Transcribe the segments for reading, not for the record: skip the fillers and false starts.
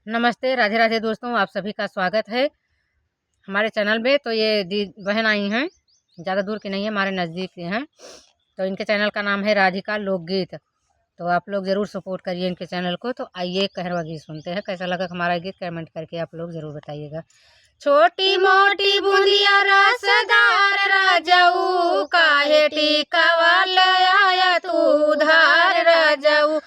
नमस्ते, राधे राधे दोस्तों, आप सभी का स्वागत है हमारे चैनल में। तो ये बहन आई हैं, ज़्यादा दूर की नहीं है, हमारे नज़दीक की हैं। तो इनके चैनल का नाम है राधिका लोकगीत। तो आप लोग ज़रूर सपोर्ट करिए इनके चैनल को। तो आइए कहरवा गीत सुनते हैं। कैसा लगा हमारा गीत कमेंट करके आप लोग ज़रूर बताइएगा। छोटी मोटी बूंदिया रसदार राजाऊ, काहे टीका वाला आया तू धार राजाऊ,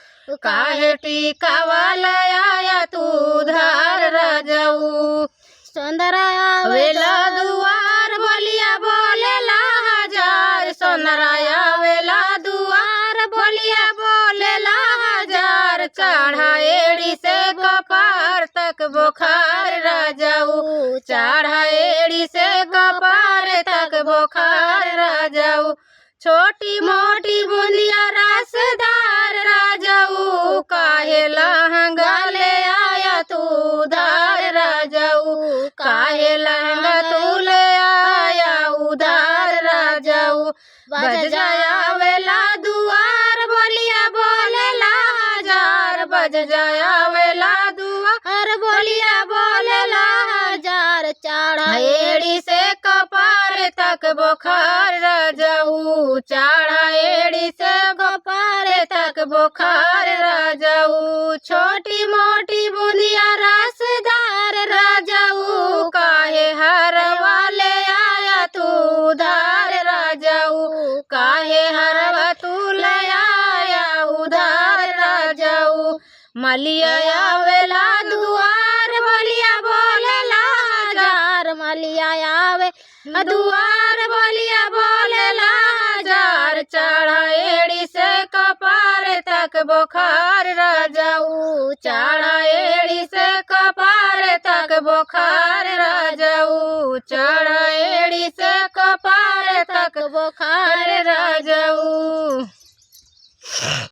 काहे टीका वाला आया तू धार राजाऊ। सुंदराया वेला दुआर बोलिया बोलेला हजार, सुंदराया वेला दुआर बोलिया बोलेला हजार। चढ़ा एड़ी से कपार तक बुखार राजाऊ, चढ़ा एड़ी से कपार तक बुखार राजाऊ। छोटी मोटी बूंदिया रसदार राजाऊ, काहे लहंगा ले आया तू धार राजाऊ, काहे लहंगा तू ले आया उधार राजाऊ। बज जाया वेला दुआर बोलिया बोलेला हजार, बज जाया वेला दुआर बोलिया बोलेला हजार। चढ़ा एड़ी से कपार तक बुखार राजाऊ, चढ़ा एड़ी से कपार तक बुखार राजाऊ। छोटी मोटी बूंदिया रसदार राजाऊ, काहे हर वाले आया तू धार राजाऊ, काहे हर तू ले आया उधार राजाऊ। मलिया वेला दुआर बोलिया बोलेला हजार, मलिया आवे दुआर बोलिया बोलेला हजार। चढ़ा एड़ी से कपार तक बुखार राजाऊ, चढ़ा एड़ी से कपार तक बुखार राजाऊ, चढ़ा एड़ी से कपार तक बुखार राजाऊ।